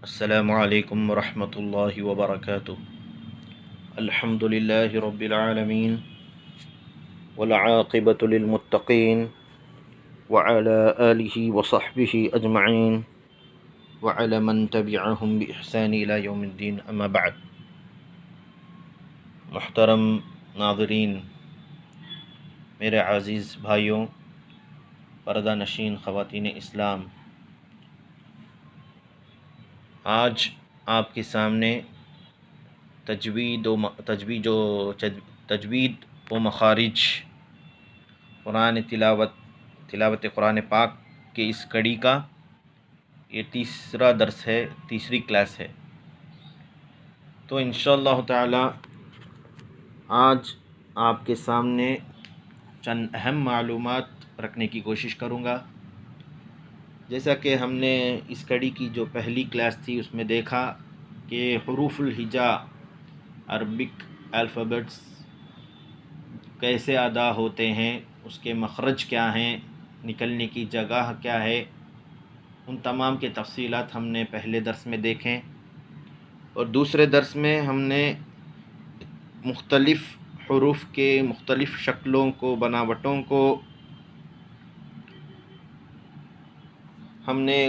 السلام علیکم ورحمۃ اللہ وبرکاتہ۔ الحمد للہ رب العالمین والعاقبۃ للمتقین وعلی آلہ وصحبہ اجمعین وعلی من تبعہم بإحسان الی یوم الدین، اما بعد۔ محترم ناظرین، میرے عزیز بھائیوں، پردہ نشین خواتین اسلام، آج آپ کے سامنے تجوید و مخارج قرآن تلاوت قرآن پاک کے اس کڑی کا یہ تیسرا درس ہے، تیسری کلاس ہے۔ تو انشاءاللہ تعالی آج آپ کے سامنے چند اہم معلومات رکھنے کی کوشش کروں گا۔ جیسا کہ ہم نے اس کڑی کی جو پہلی کلاس تھی اس میں دیکھا کہ حروف الہجا، عربک الفابیٹس کیسے ادا ہوتے ہیں، اس کے مخرج کیا ہیں، نکلنے کی جگہ کیا ہے، ان تمام کے تفصیلات ہم نے پہلے درس میں دیکھیں، اور دوسرے درس میں ہم نے مختلف حروف کے مختلف شکلوں کو، بناوٹوں کو ہم نے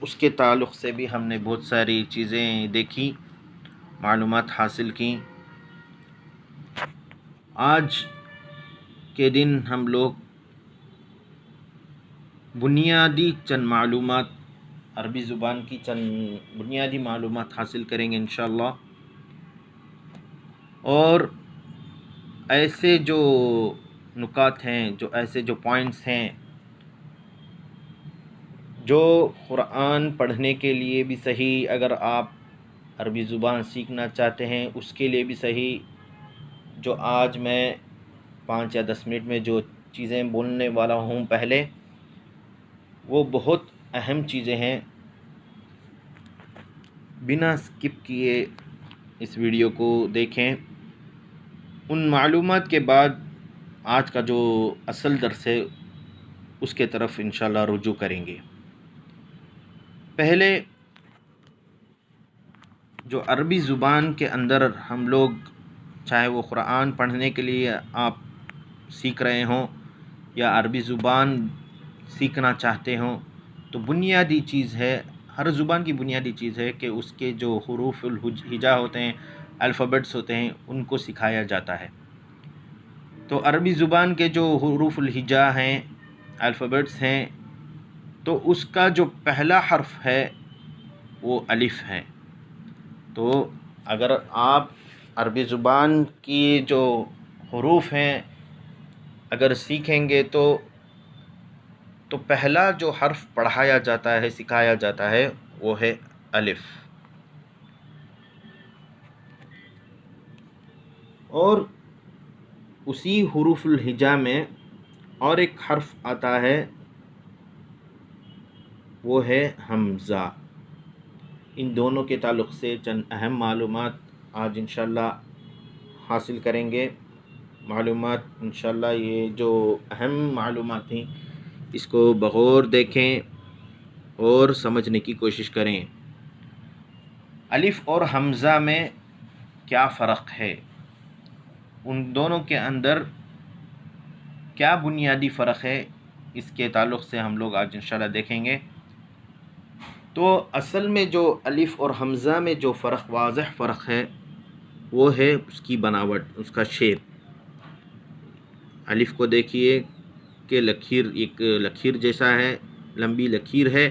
اس کے تعلق سے بھی ہم نے بہت ساری چیزیں دیکھی، معلومات حاصل کیں۔ آج کے دن ہم لوگ بنیادی چند معلومات، عربی زبان کی چند بنیادی معلومات حاصل کریں گے انشاءاللہ، اور ایسے جو نکات ہیں، ایسے جو پوائنٹس ہیں جو قرآن پڑھنے کے لیے بھی صحیح، اگر آپ عربی زبان سیکھنا چاہتے ہیں اس کے لیے بھی صحیح، جو آج میں 5 یا 10 منٹ میں جو چیزیں بولنے والا ہوں پہلے، وہ بہت اہم چیزیں ہیں۔ بنا سکپ کیے اس ویڈیو کو دیکھیں۔ ان معلومات کے بعد آج کا جو اصل درس ہے اس کے طرف انشاءاللہ رجوع کریں گے۔ پہلے جو عربی زبان کے اندر ہم لوگ، چاہے وہ قرآن پڑھنے کے لیے آپ سیکھ رہے ہوں یا عربی زبان سیکھنا چاہتے ہوں، تو بنیادی چیز ہے، ہر زبان کی بنیادی چیز ہے کہ اس کے جو حروف الہجا ہوتے ہیں، الفابیٹس ہوتے ہیں، ان کو سکھایا جاتا ہے۔ تو عربی زبان کے جو حروف الہجا ہیں، الفابیٹس ہیں، تو اس کا جو پہلا حرف ہے وہ الف ہے۔ تو اگر آپ عربی زبان کی جو حروف ہیں اگر سیکھیں گے تو پہلا جو حرف پڑھایا جاتا ہے، سکھایا جاتا ہے، وہ ہے الف۔ اور اسی حروف الہجا میں اور ایک حرف آتا ہے، وہ ہے حمزہ۔ ان دونوں کے تعلق سے چند اہم معلومات آج انشاءاللہ حاصل کریں گے۔ معلومات انشاءاللہ یہ جو اہم معلومات ہیں اس کو بغور دیکھیں اور سمجھنے کی کوشش کریں۔ الف اور حمزہ میں کیا فرق ہے، ان دونوں کے اندر کیا بنیادی فرق ہے، اس کے تعلق سے ہم لوگ آج انشاءاللہ دیکھیں گے۔ تو اصل میں جو الف اور حمزہ میں جو فرق، واضح فرق ہے، وہ ہے اس کی بناوٹ، اس کا شیپ۔ الف کو دیکھیے کہ ایک لکیر جیسا ہے، لمبی لکیر ہے،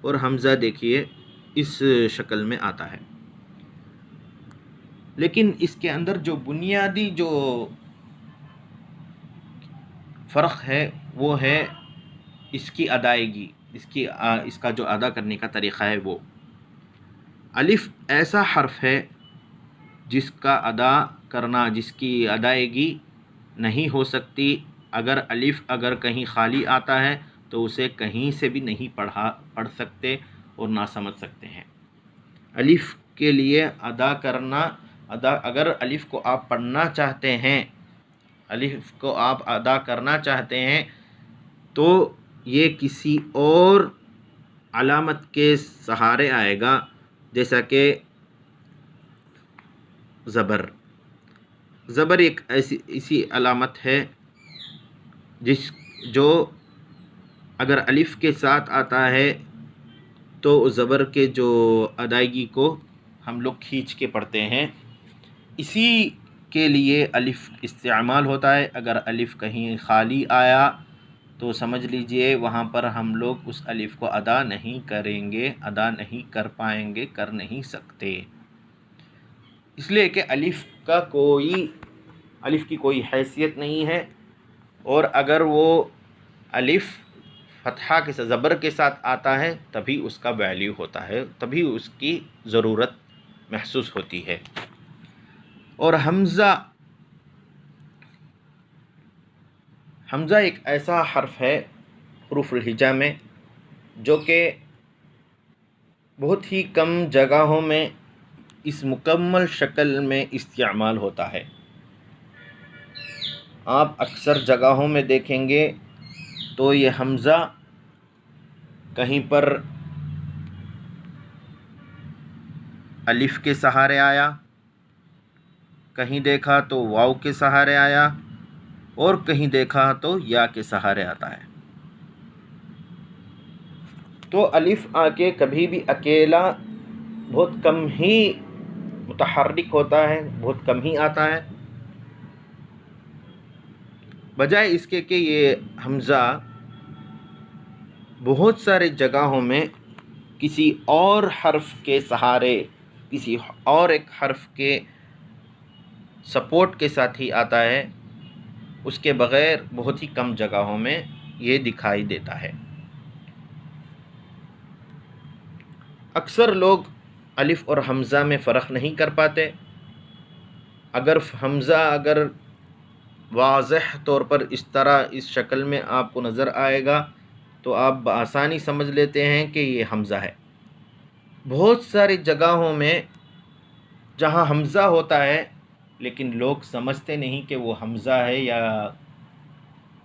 اور حمزہ دیکھیے اس شکل میں آتا ہے۔ لیکن اس کے اندر جو بنیادی جو فرق ہے وہ ہے اس کی ادائیگی، اس کا جو ادا کرنے کا طریقہ ہے۔ وہ الف ایسا حرف ہے جس کا ادا کرنا، جس کی ادائیگی نہیں ہو سکتی۔ اگر الف کہیں خالی آتا ہے تو اسے کہیں سے بھی نہیں پڑھ سکتے اور نہ سمجھ سکتے ہیں۔ الف کے لیے اگر الف کو آپ پڑھنا چاہتے ہیں، الف کو آپ ادا کرنا چاہتے ہیں، تو یہ کسی اور علامت کے سہارے آئے گا، جیسا کہ زبر ایک ایسی علامت ہے جو اگر الف کے ساتھ آتا ہے تو زبر کے جو ادائیگی کو ہم لوگ کھینچ کے پڑھتے ہیں، اسی کے لیے الف استعمال ہوتا ہے۔ اگر الف کہیں خالی آیا تو سمجھ لیجئے وہاں پر ہم لوگ اس الف کو ادا نہیں کریں گے، ادا نہیں کر پائیں گے، کر نہیں سکتے، اس لیے کہ الف کی کوئی حیثیت نہیں ہے، اور اگر وہ الف فتحہ کے ساتھ زبر کے ساتھ آتا ہے تبھی اس کا ویلیو ہوتا ہے، تبھی اس کی ضرورت محسوس ہوتی ہے۔ اور حمزہ ایک ایسا حرف ہے حروف الہجا میں جو کہ بہت ہی کم جگہوں میں اس مکمل شکل میں استعمال ہوتا ہے۔ آپ اکثر جگہوں میں دیکھیں گے تو یہ حمزہ کہیں پر الف کے سہارے آیا، کہیں دیکھا تو واو کے سہارے آیا، اور کہیں دیکھا تو یا کے سہارے آتا ہے۔ تو الف آ کے کبھی بھی اکیلا بہت کم ہی متحرک ہوتا ہے، بہت کم ہی آتا ہے، بجائے اس کے کہ یہ حمزہ بہت سارے جگہوں میں کسی اور حرف کے سہارے، کسی اور ایک حرف کے سپورٹ کے ساتھ ہی آتا ہے، اس کے بغیر بہت ہی کم جگہوں میں یہ دکھائی دیتا ہے۔ اکثر لوگ الف اور حمزہ میں فرق نہیں کر پاتے۔ اگر حمزہ واضح طور پر اس طرح اس شکل میں آپ کو نظر آئے گا تو آپ بآسانی سمجھ لیتے ہیں کہ یہ حمزہ ہے۔ بہت ساری جگہوں میں جہاں حمزہ ہوتا ہے لیکن لوگ سمجھتے نہیں کہ وہ حمزہ ہے یا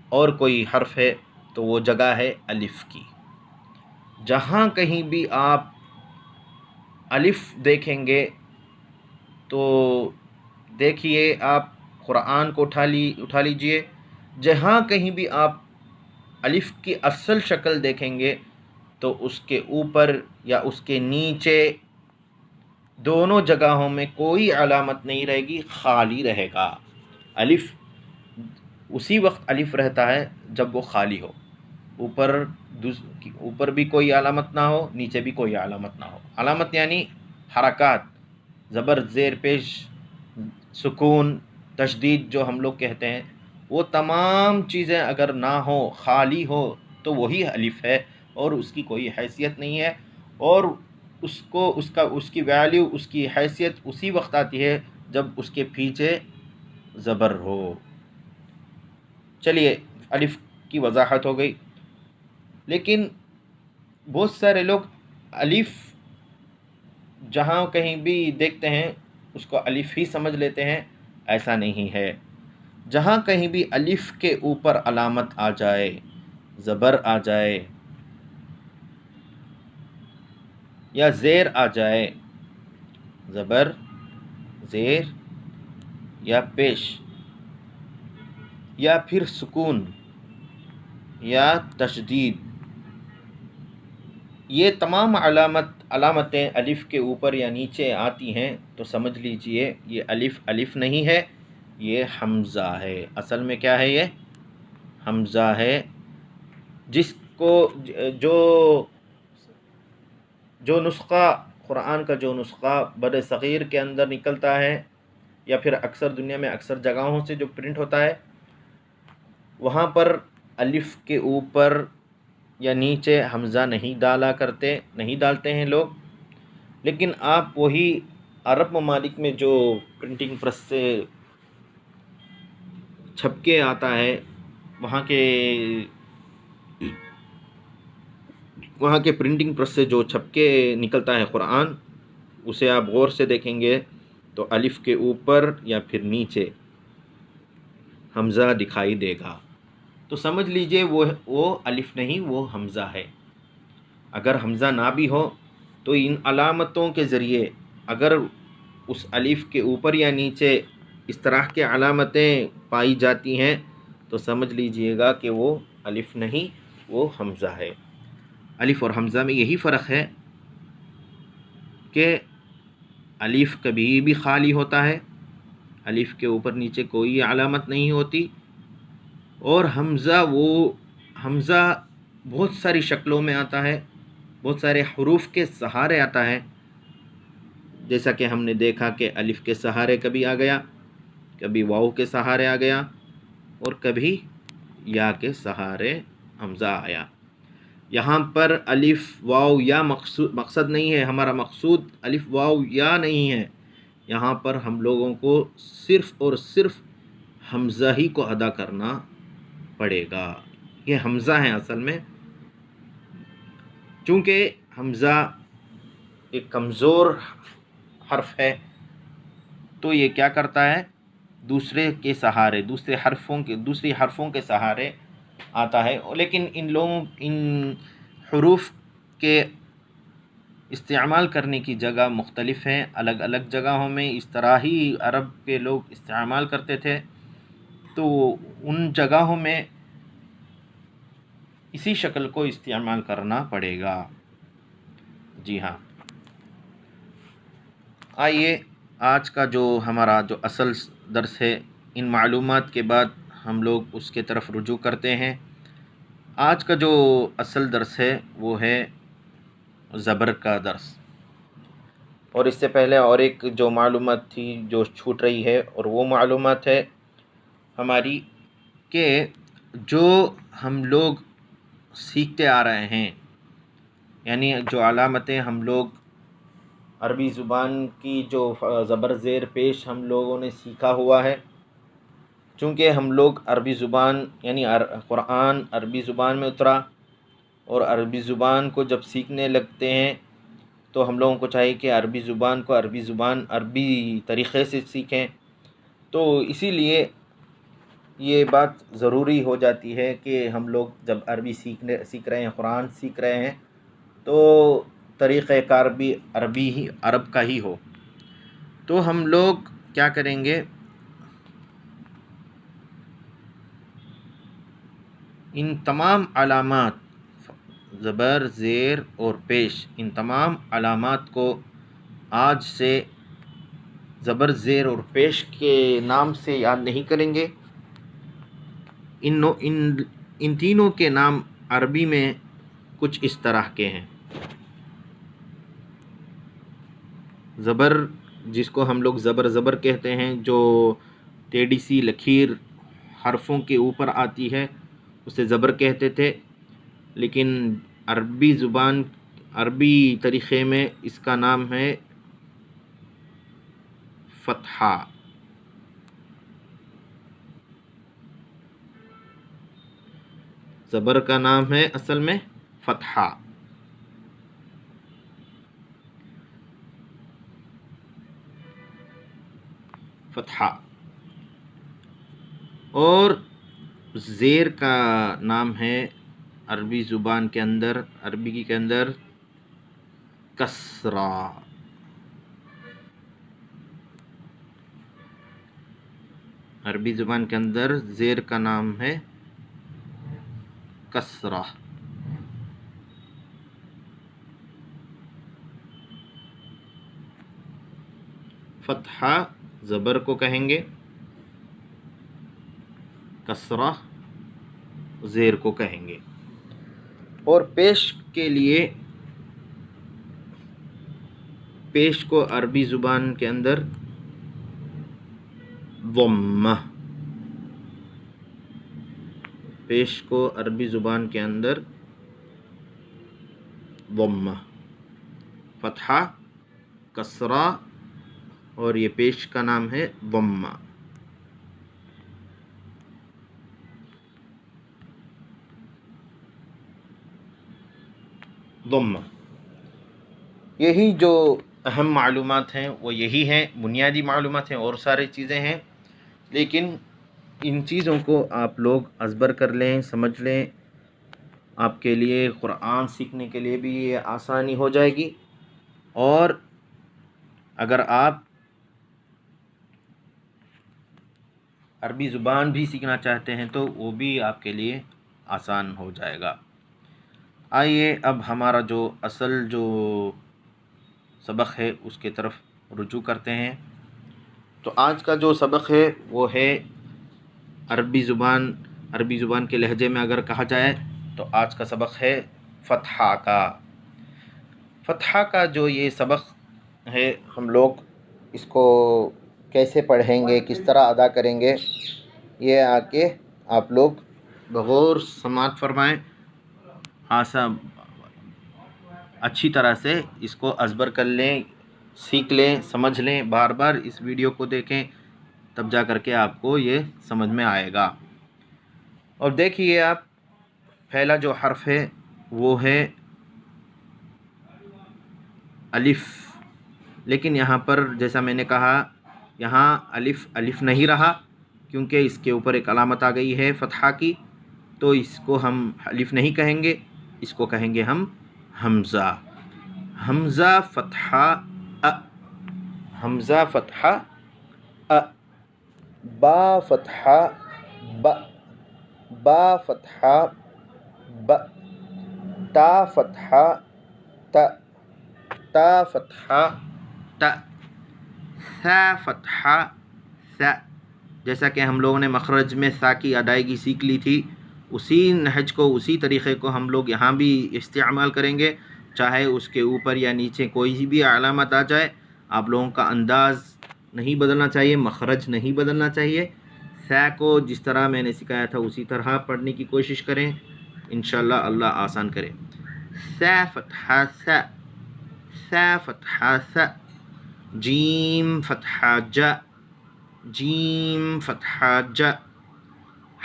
اور کوئی حرف ہے، تو وہ جگہ ہے الف کی۔ جہاں کہیں بھی آپ الف دیکھیں گے تو دیکھیے، آپ قرآن کو اٹھا لیجئے، جہاں کہیں بھی آپ الف کی اصل شکل دیکھیں گے تو اس کے اوپر یا اس کے نیچے دونوں جگہوں میں کوئی علامت نہیں رہے گی، خالی رہے گا۔ الف اسی وقت الف رہتا ہے جب وہ خالی ہو، اوپر بھی کوئی علامت نہ ہو، نیچے بھی کوئی علامت نہ ہو۔ علامت یعنی حرکات، زبر، زیر پیش، سکون، تشدید جو ہم لوگ کہتے ہیں، وہ تمام چیزیں اگر نہ ہو، خالی ہو، تو وہی الف ہے اور اس کی کوئی حیثیت نہیں ہے، اور اس کی ویلیو، اس کی حیثیت اسی وقت آتی ہے جب اس کے پیچھے زبر ہو۔ چلیے، الف کی وضاحت ہو گئی، لیکن بہت سارے لوگ الف جہاں کہیں بھی دیکھتے ہیں اس کو الف ہی سمجھ لیتے ہیں، ایسا نہیں ہے۔ جہاں کہیں بھی الف کے اوپر علامت آ جائے، زبر آ جائے یا زیر آ جائے، زبر، زیر یا پیش، یا پھر سکون یا تشدید، یہ تمام علامتیں الف کے اوپر یا نیچے آتی ہیں تو سمجھ لیجئے یہ الف نہیں ہے، یہ حمزہ ہے۔ اصل میں کیا ہے؟ یہ حمزہ ہے، جس کو جو نسخہ قرآن کا جو نسخہ بر صغیر کے اندر نکلتا ہے یا پھر اکثر دنیا میں اکثر جگہوں سے جو پرنٹ ہوتا ہے، وہاں پر الف کے اوپر یا نیچے حمزہ نہیں ڈالتے ہیں لوگ، لیکن آپ وہی عرب ممالک میں جو پرنٹنگ پریس سے چھپ کے آتا ہے، وہاں کے پرنٹنگ پریس سے جو چھپ کے نکلتا ہے قرآن، اسے آپ غور سے دیکھیں گے تو الف کے اوپر یا پھر نیچے حمزہ دکھائی دے گا، تو سمجھ لیجئے وہ الف نہیں، وہ حمزہ ہے۔ اگر حمزہ نہ بھی ہو تو ان علامتوں کے ذریعے اگر اس الف کے اوپر یا نیچے اس طرح کے علامتیں پائی جاتی ہیں تو سمجھ لیجئے گا کہ وہ الف نہیں، وہ حمزہ ہے۔ الف اور حمزہ میں یہی فرق ہے کہ الف کبھی بھی خالی ہوتا ہے، الف کے اوپر نیچے کوئی علامت نہیں ہوتی، اور حمزہ بہت ساری شکلوں میں آتا ہے، بہت سارے حروف کے سہارے آتا ہے، جیسا کہ ہم نے دیکھا کہ الف کے سہارے کبھی آ گیا، کبھی واو کے سہارے آ گیا، اور کبھی یا کے سہارے حمزہ آیا۔ یہاں پر الف واو یا مقصد نہیں ہے، ہمارا مقصود الف واو یا نہیں ہے، یہاں پر ہم لوگوں کو صرف اور صرف حمزہ ہی کو ادا کرنا پڑے گا۔ یہ حمزہ ہیں اصل میں، چونکہ حمزہ ایک کمزور حرف ہے تو یہ کیا کرتا ہے، دوسرے حرفوں کے سہارے آتا ہے، لیکن ان حروف کے استعمال کرنے کی جگہ مختلف ہیں، الگ الگ جگہوں میں اس طرح ہی عرب کے لوگ استعمال کرتے تھے، تو ان جگہوں میں اسی شکل کو استعمال کرنا پڑے گا۔ جی ہاں، آئیے آج کا جو ہمارا جو اصل درس ہے، ان معلومات کے بعد ہم لوگ اس کے طرف رجوع کرتے ہیں۔ آج کا جو اصل درس ہے وہ ہے زبر کا درس، اور اس سے پہلے اور ایک جو معلومات تھی جو چھوٹ رہی ہے، اور وہ معلومات ہے ہماری کہ جو ہم لوگ سیکھتے آ رہے ہیں، یعنی جو علامتیں ہم لوگ عربی زبان کی جو زبر زیر پیش ہم لوگوں نے سیکھا ہوا ہے، چونکہ ہم لوگ عربی زبان یعنی قرآن عربی زبان میں اترا، اور عربی زبان کو جب سیکھنے لگتے ہیں تو ہم لوگوں کو چاہیے کہ عربی زبان کو عربی طریقے سے سیکھیں، تو اسی لیے یہ بات ضروری ہو جاتی ہے کہ ہم لوگ جب عربی سیکھ رہے ہیں، قرآن سیکھ رہے ہیں، تو طریقہ کار بھی عرب کا ہی ہو۔ تو ہم لوگ کیا کریں گے، ان تمام علامات زبر زیر اور پیش، ان تمام علامات کو آج سے زبر زیر اور پیش کے نام سے یاد نہیں کریں گے۔ ان تینوں کے نام عربی میں کچھ اس طرح کے ہیں۔ زبر، جس کو ہم لوگ زبر کہتے ہیں، جو ٹیڑھی سی لکیر حرفوں کے اوپر آتی ہے اسے زبر کہتے تھے، لیکن عربی طریقے میں اس کا نام ہے فتحہ۔ زبر کا نام ہے اصل میں فتحہ۔ اور زیر کا نام ہے عربی زبان کے اندر، عربی کے اندر کسرہ۔ عربی زبان کے اندر زیر کا نام ہے کسرہ۔ فتحہ زبر کو کہیں گے، کسرہ زیر کو کہیں گے۔ اور پیش کے لیے، پیش کو عربی زبان کے اندر ضمہ، پیش کو عربی زبان کے اندر ضمہ، فتحہ، کسرہ، اور یہ پیش کا نام ہے ضمہ۔ یہی جو اہم معلومات ہیں وہ یہی ہیں، بنیادی معلومات ہیں، اور ساری چیزیں ہیں، لیکن ان چیزوں کو آپ لوگ ازبر کر لیں، سمجھ لیں، آپ کے لیے قرآن سیکھنے کے لیے بھی یہ آسانی ہو جائے گی، اور اگر آپ عربی زبان بھی سیکھنا چاہتے ہیں تو وہ بھی آپ کے لیے آسان ہو جائے گا۔ آئیے اب ہمارا جو اصل جو سبق ہے اس کے طرف رجوع کرتے ہیں۔ تو آج کا جو سبق ہے وہ ہے عربی زبان کے لہجے میں اگر کہا جائے تو آج کا سبق ہے فتحہ کا۔ فتحہ کا جو یہ سبق ہے ہم لوگ اس کو کیسے پڑھیں گے، کس طرح ادا کریں گے، یہ آ کے آپ لوگ بغور سماعت فرمائیں، اچھی طرح سے اس کو ازبر کر لیں، سیکھ لیں، سمجھ لیں، بار بار اس ویڈیو کو دیکھیں، تب جا کر کے آپ کو یہ سمجھ میں آئے گا۔ اور دیکھیے آپ، پہلا جو حرف ہے وہ ہے الف، لیکن یہاں پر جیسا میں نے کہا یہاں الف نہیں رہا، کیونکہ اس کے اوپر ایک علامت آ گئی ہے فتحہ کی، تو اس کو ہم الف نہیں کہیں گے، اس کو کہیں گے ہم حمزہ۔ حمزہ فتحہ ا، حمزہ فتحہ ا، با فتحہ ب، با فتحہ ب، تا فتحہ ت، تا فتحہ ت، ثا فتحہ ث۔ جیسا کہ ہم لوگوں نے مخرج میں ثا کی ادائیگی سیکھ لی تھی، اسی نہج کو، اسی طریقے کو ہم لوگ یہاں بھی استعمال کریں گے، چاہے اس کے اوپر یا نیچے کوئی بھی علامت آ جائے، آپ لوگوں کا انداز نہیں بدلنا چاہیے، مخرج نہیں بدلنا چاہیے۔ ثا کو جس طرح میں نے سکھایا تھا اسی طرح پڑھنے کی کوشش کریں، انشاءاللہ اللہ آسان کرے۔ ثا فتحہ ث، ثا فتحہ ث، جیم فتحہ ج، جیم فتحہ ج،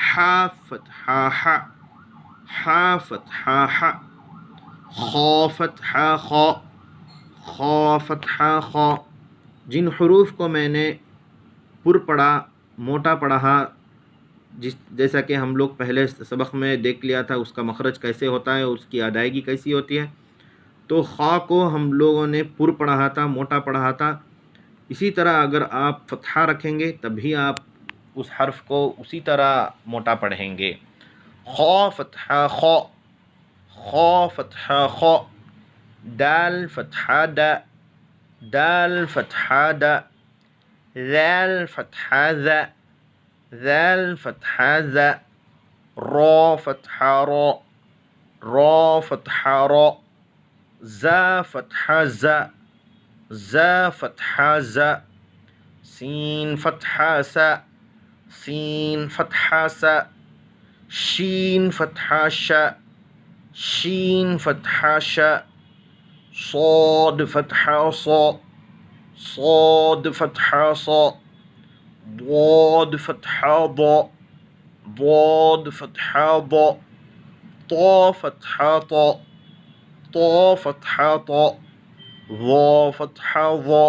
ح فتحہ ح، ح فتحہ ح، خا فتحہ خا، خا فتحہ خا۔ جن حروف کو میں نے پر پڑھا، موٹا پڑھا، جیسا کہ ہم لوگ پہلے سبق میں دیکھ لیا تھا اس کا مخرج کیسے ہوتا ہے، اس کی ادائیگی کیسی ہوتی ہے، تو خا کو ہم لوگوں نے پر پڑھا تھا، موٹا پڑھا تھا۔ اسی طرح اگر آپ فتحہ رکھیں گے تبھی آپ اس حرف کو اسی طرح موٹا پڑھیں گے۔ خا فتحہ خا، خا فتحہ خا، دال فتحہ د، دال فتحہ د، ذال فتحہ ذ، ذال فتحہ ذ، را فتحہ را، را فتحہ را، ز فتحہ ز، ز فتحہ ز، سین فتحہ س، سین فتحہ س، شین فتحہ ش، شین فتحہ ش، صاد فتحہ صا، صاد فتحہ صا، ضاد فتحہ ضا، ضاد فتحہ ضا، طا فتحہ طا، طا فتحہ طا، ظا فتحہ ظا،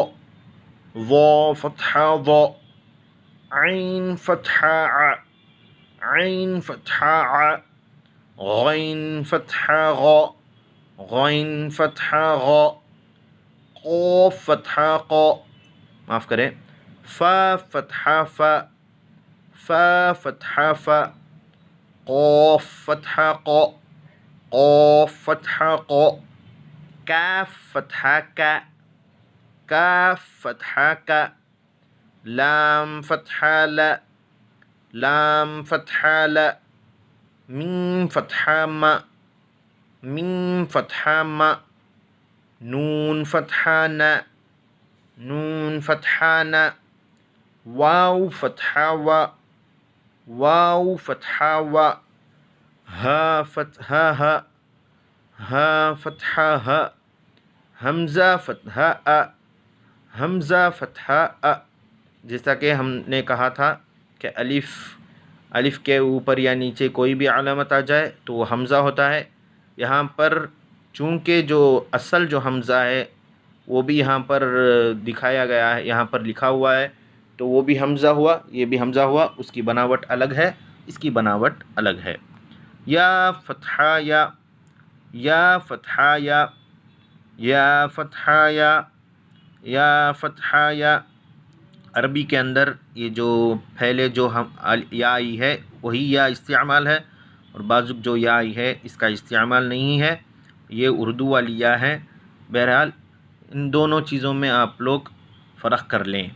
ظا فتحہ ظا، عین فتحہ ع، عین فتحہ ع، غین فتحہ غا، غین فتحہ غا، قاف فتحہ قا، معاف کریں، فا فتحہ فا، فا فتحہ فا، قاف فتحہ قا، قاف فتحہ قا، کاف فتحہ کا، کاف فتحہ کا، لام فتحہ ل، لام فتحہ ل، میم فتحہ م، میم فتحہ م، نون فتحہ ن، نون فتحہ ن، واو فتحہ و، واو فتحہ و، ہا فتحہ ہ، ہا فتحہ ہ، حمزہ فتحہ ا، حمزہ فتحہ ا۔ جیسا کہ ہم نے کہا تھا کہ الف کے اوپر یا نیچے کوئی بھی علامت آ جائے تو وہ حمزہ ہوتا ہے۔ یہاں پر چونکہ جو اصل جو حمزہ ہے وہ بھی یہاں پر دکھایا گیا ہے، یہاں پر لکھا ہوا ہے، تو وہ بھی حمزہ ہوا، یہ بھی حمزہ ہوا، اس کی بناوٹ الگ ہے، اس کی بناوٹ الگ ہے۔ یا فتحہ یا، یا فتحہ یا، یا فتحہ یا فتحہ یا، عربی کے اندر یہ جو پہلے جو ہم یا آئی ہے وہی یا استعمال ہے، اور بعض جو یا آئی ہے اس کا استعمال نہیں ہے، یہ اردو والی یا ہے۔ بہرحال ان دونوں چیزوں میں آپ لوگ فرق کر لیں۔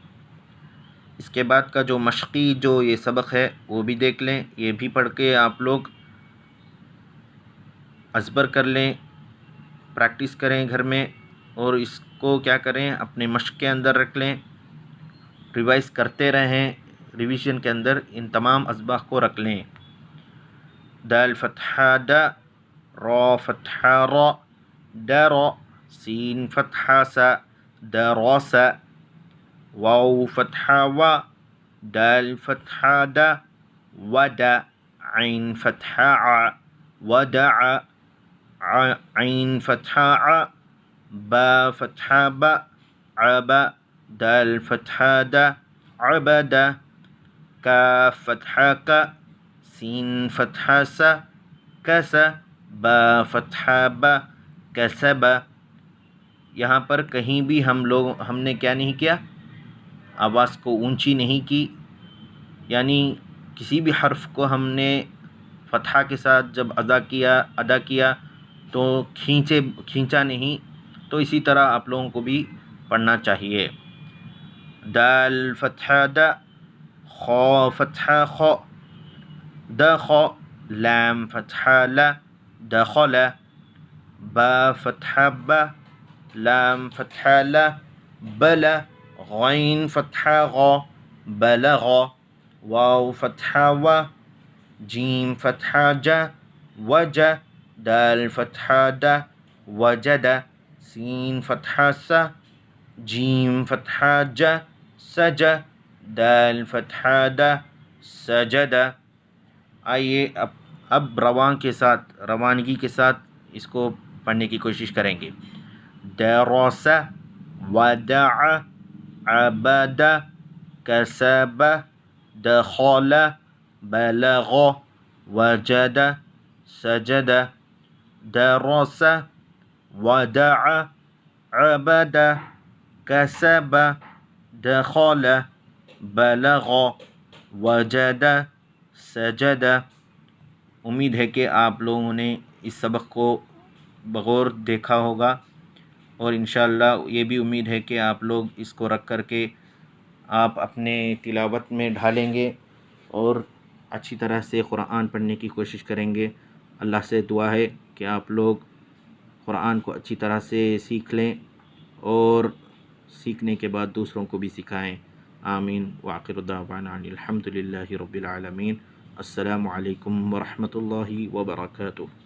اس کے بعد کا جو مشقی جو یہ سبق ہے وہ بھی دیکھ لیں، یہ بھی پڑھ کے آپ لوگ ازبر کر لیں، پریکٹس کریں گھر میں، اور اس کو کیا کریں اپنے مشق کے اندر رکھ لیں، ریوائز کرتے رہیں، ریویژن کے اندر ان تمام اسباق کو رکھ لیں۔ دال فتحہ دا، را فتحہ را، در، سین فتحہ سا، درس، واو فتحہ و، دال فتحہ دا، ود، عین فتحہ ع، ودع، عین فتحہ ع، با فتحہ ب، عب، دال فتحہ د، عبد، کاف فتحہ ک، سین فتحہ س، کس، با فتحہ ب، کسب۔ یہاں پر کہیں بھی ہم نے کیا نہیں کیا، آواز کو اونچی نہیں کی، یعنی کسی بھی حرف کو ہم نے فتحہ کے ساتھ جب ادا کیا تو کھینچا نہیں، تو اسی طرح آپ لوگوں کو بھی پڑھنا چاہیے۔ دال فتحہ د، خا فتحہ خ، دخ، لام فتحہ ل، دخل، با فتحہ ب، لام فتحہ ل، بل، غین فتحہ غ، بلغ، واو فتحہ و، جیم فتحہ ج، وج، دال فتحہ د، وجد، سین فتحہ س، جیم فتحہ ج، سج، دال فتحہ د، سجد۔ آئیے اب روانگی کے ساتھ اس کو پڑھنے کی کوشش کریں گے۔ درس، ودع، عبد، کسب، دخل، بلغ، وجد، سجد، درس، ودع، عبد، کسب، دخل، بلغ، وجد، سجد۔ امید ہے کہ آپ لوگوں نے اس سبق کو بغور دیکھا ہوگا، اور انشاءاللہ یہ بھی امید ہے کہ آپ لوگ اس کو رکھ کر کے آپ اپنے تلاوت میں ڈھالیں گے اور اچھی طرح سے قرآن پڑھنے کی کوشش کریں گے۔ اللہ سے دعا ہے کہ آپ لوگ قرآن کو اچھی طرح سے سیکھ لیں اور سیکھنے کے بعد دوسروں کو بھی سکھائیں۔ آمین، وآخر دعوانا الحمد للہ رب العالمین۔ السلام علیکم ورحمۃ اللہ وبرکاتہ۔